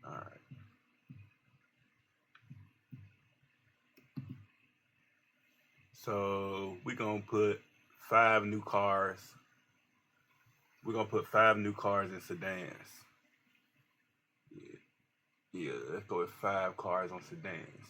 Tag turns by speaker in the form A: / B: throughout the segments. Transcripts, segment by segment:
A: Alright. So we're gonna put 5 new cars. We're gonna put 5 new cars in sedans. Yeah, let's go with 5 cars on sedans.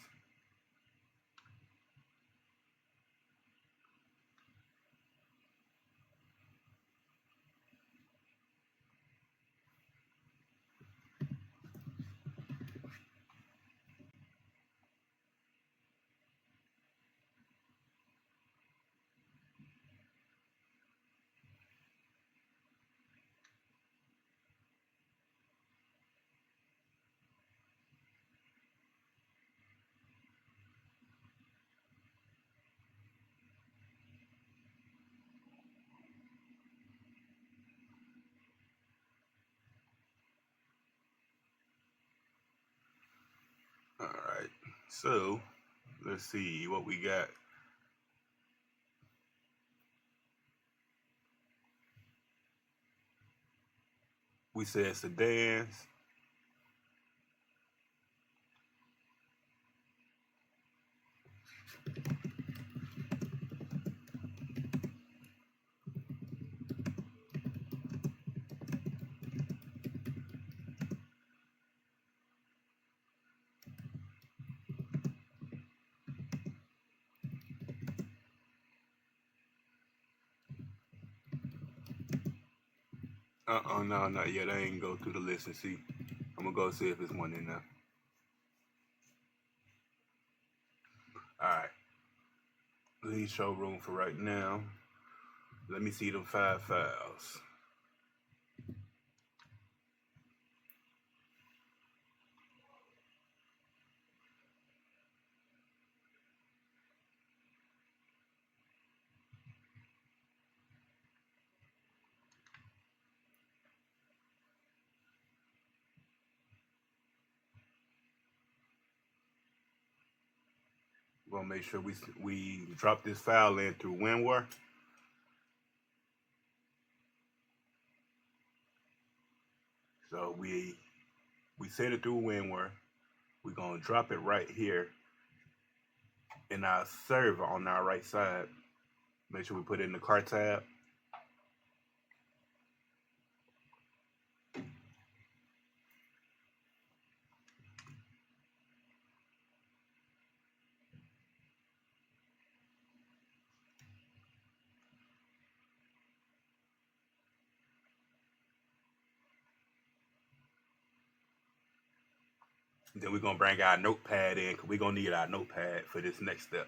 A: Alright, so let's see what we got. We said sedans. No, not yet. I ain't go through the list and see. I'm gonna go see if there's one in there. Alright. Leave showroom for right now. Let me see them 5 files. We're gonna make sure we drop this file in through WinWare. So we send it through WinWare. We're gonna drop it right here in our server on our right side. Make sure we put it in the car tab. Then we're gonna bring our notepad in because we're gonna need our notepad for this next step.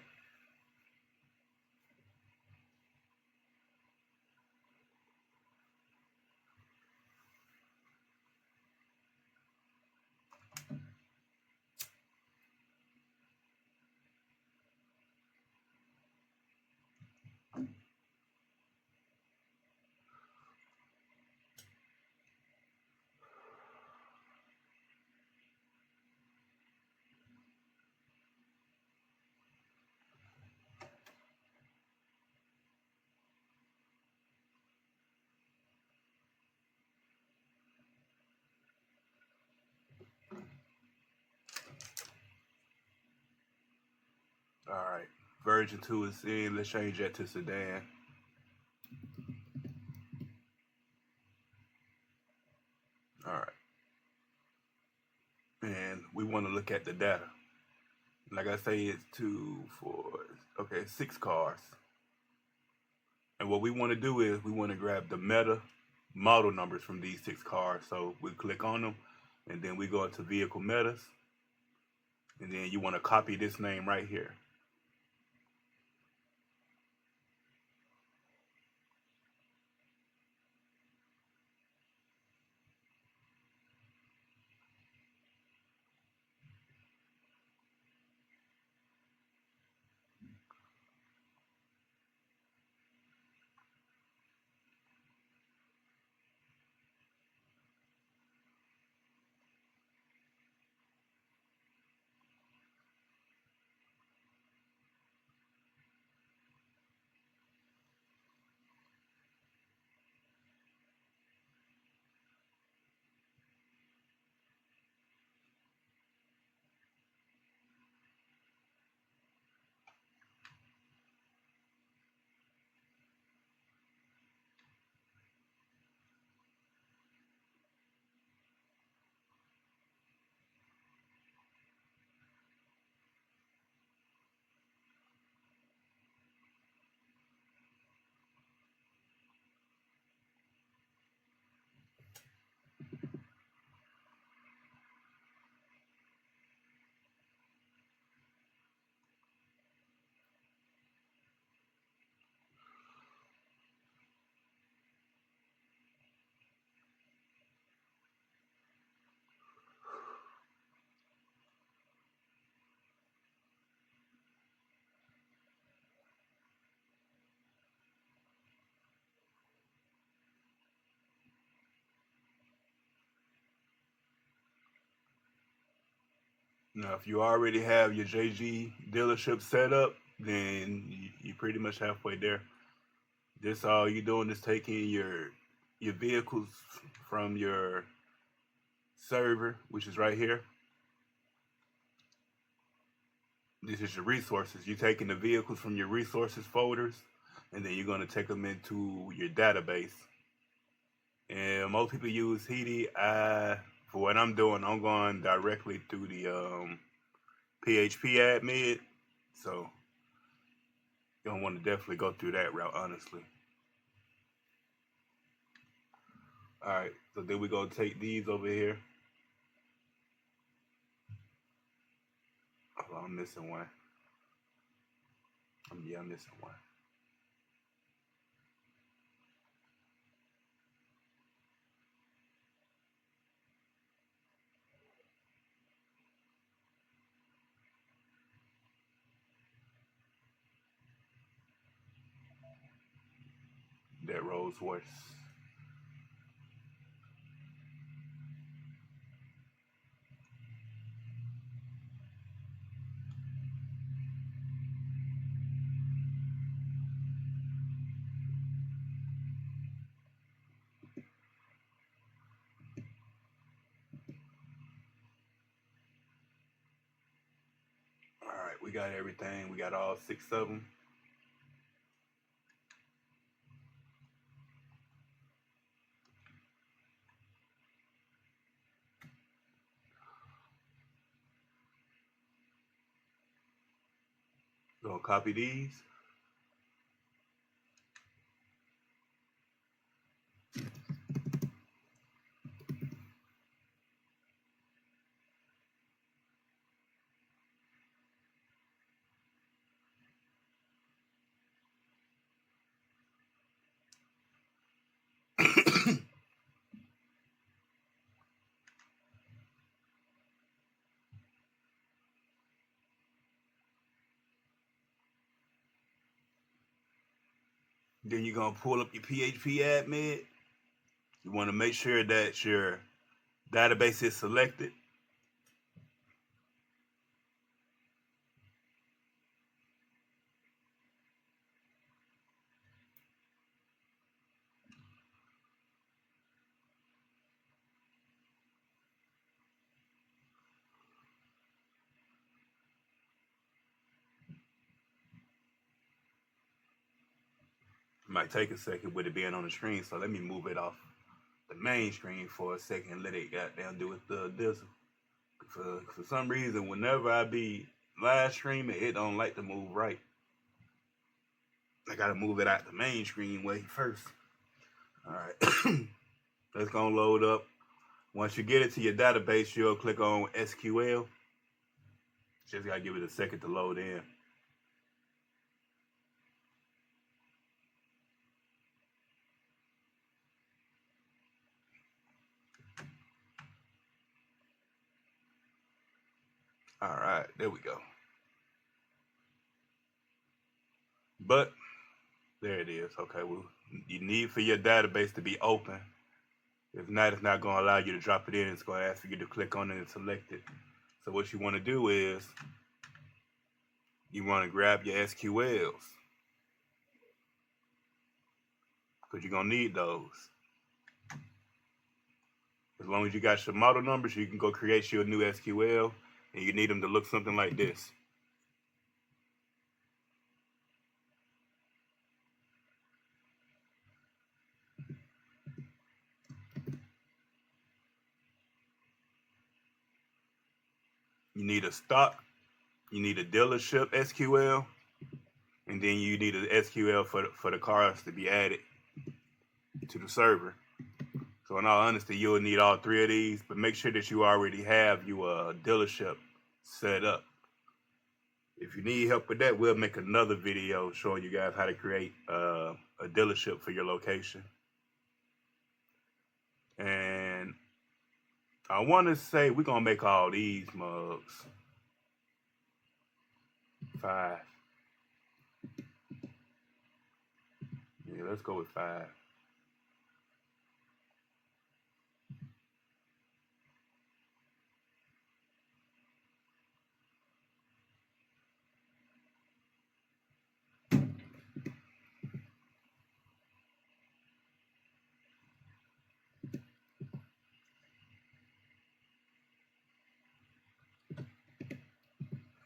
A: All right, version 2 is in. Let's change that to sedan. All right, and we want to look at the data. Like I say, it's 2, 4, okay, 6 cars. And what we want to do is we want to grab the meta model numbers from these 6 cars. So we click on them, and then we go into vehicle metas, and then you want to copy this name right here. Now, if you already have your JG dealership set up, then you pretty much halfway there. This all you're doing is taking your vehicles from your server, which is right here. This is your resources. You're taking the vehicles from your resources folders, and then you're going to take them into your database. And most people use Heedy. For what I'm doing, I'm going directly through the PHP admin. So you don't want to definitely go through that route, honestly. All right, so then we're going to take these over here. Oh, I'm missing one. Yeah, I'm missing one. That Rolls Royce. All right, we got everything. We got all 6 of them. Gonna copy these. Then you're gonna pull up your PHP admin. You want to make sure that your database is selected. It might take a second with it being on the screen, so let me move it off the main screen for a second and let it goddamn do its dizzle. For some reason, whenever I be live streaming, it don't like to move right. I gotta move it out the main screen way first. All right, that's gonna load up. Once you get it to your database, you'll click on SQL. Just gotta give it a second to load in. All right, there we go. But there it is. Okay, well, you need for your database to be open. If not, it's not going to allow you to drop it in. It's going to ask for you to click on it and select it. So what you want to do is you want to grab your SQLs because you're going to need those. As long as you got your model numbers, you can go create your new SQL, and you need them to look something like this. You need a stock, you need a dealership SQL, and then you need an SQL for the cars to be added to the server. So in all honesty, you'll need all 3 of these, but make sure that you already have your dealership set up. If you need help with that, we'll make another video showing you guys how to create a dealership for your location. And I want to say we're going to make all these mugs 5. Yeah, let's go with 5.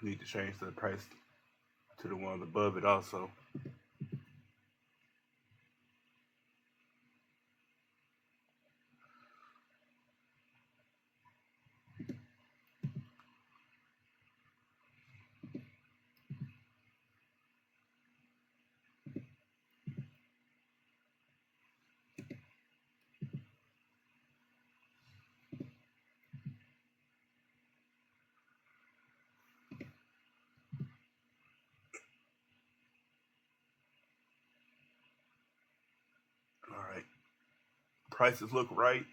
A: Need to change the price to the one above it also. All right. Prices look right.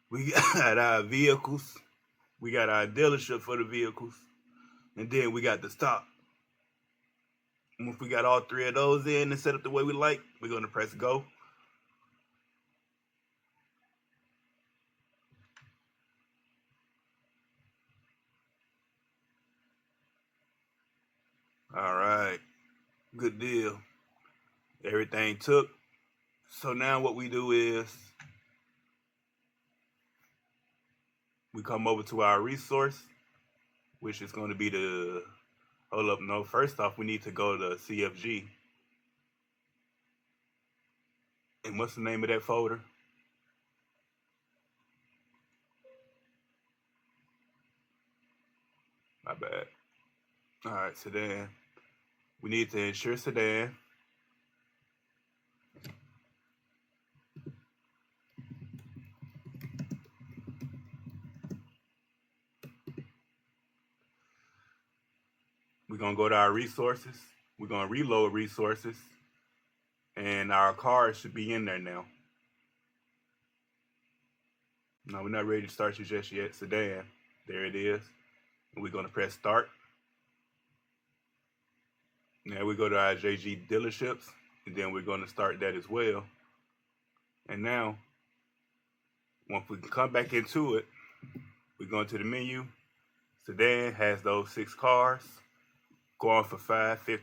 A: We got our vehicles. We got our dealership for the vehicles. And then we got the stock. And if we got all three of those in and set up the way we like, we're going to press go. All right. Good deal. Everything took. So now what we do is we come over to our resource, which is going to be the, hold up, no, first off, we need to go to CFG. And what's the name of that folder? My bad. All right, sedan. We need to insure sedan. We're going to go to our resources. We're going to reload resources. And our car should be in there now. No, we're not ready to start you just yet. Sedan. There it is. And we're going to press start. Now we go to our JG dealerships. And then we're going to start that as well. And now, once we come back into it, we go into the menu. Sedan has those 6 cars. Going for $550.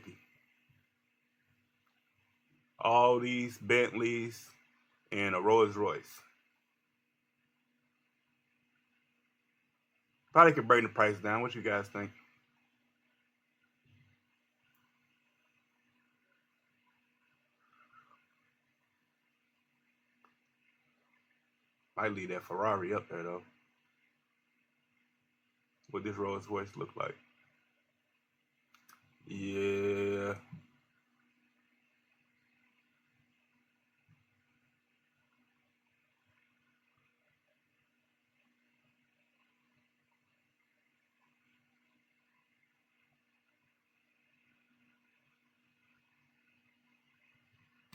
A: All these Bentleys and a Rolls Royce. Probably could bring the price down. What you guys think? Might leave that Ferrari up there though. What this Rolls Royce look like? Yeah.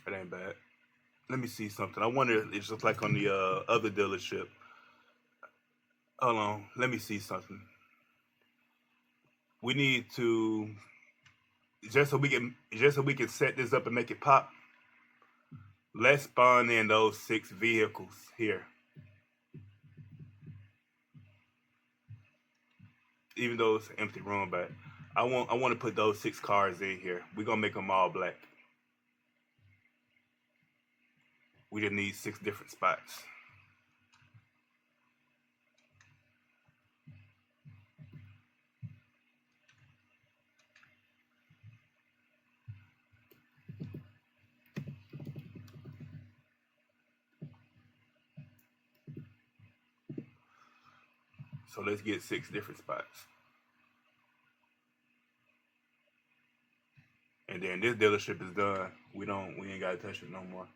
A: It ain't bad. Let me see something. I wonder if it's just like on the other dealership. Hold on. Let me see something. We need to just so we can set this up and make it pop. Let's spawn in those 6 vehicles here. Even though it's an empty room, but I want to put those 6 cars in here. We're gonna make them all black. We just need 6 different spots. So let's get 6 different spots. And then this dealership is done. We ain't gotta touch it no more.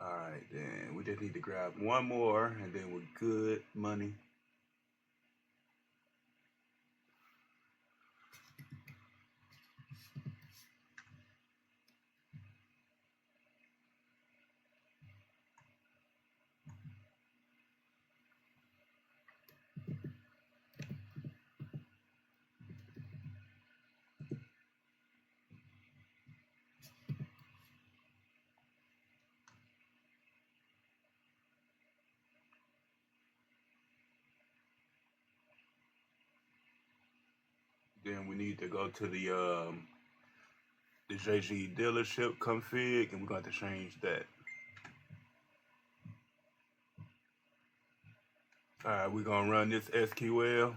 A: Alright, then we just need to grab one more and then we're good money. Then we need to go to the JG dealership config, and we're going to change that. Alright, we're going to run this SQL.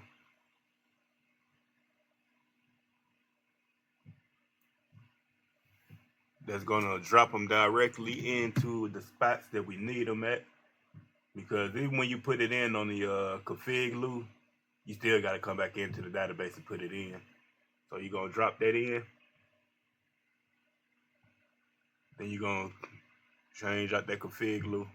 A: That's going to drop them directly into the spots that we need them at. Because even when you put it in on the config loop, you still got to come back into the database and put it in. So you're going to drop that in. Then you're going to change out that config loop.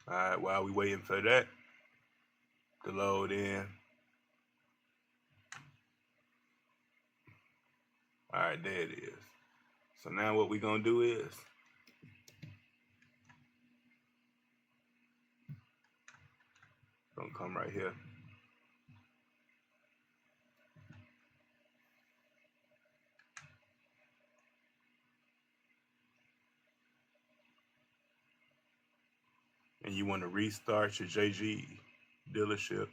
A: Alright, while we waiting for that to load in. Alright, there it is. So now what we're going to do is going to come right here. And you want to restart your JG dealership.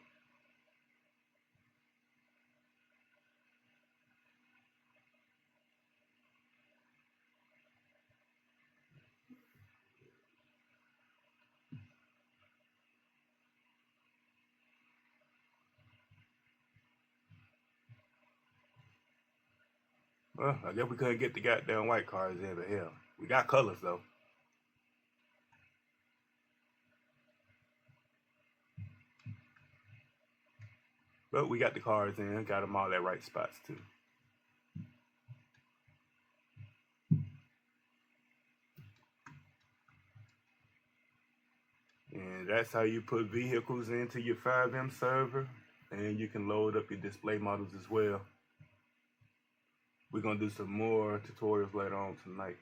A: Well, I guess we couldn't get the goddamn white cars in, but hell, we got colors though. But we got the cars in, got them all at right spots too. And that's how you put vehicles into your FiveM server, and you can load up your display models as well. We're going to do some more tutorials later on tonight.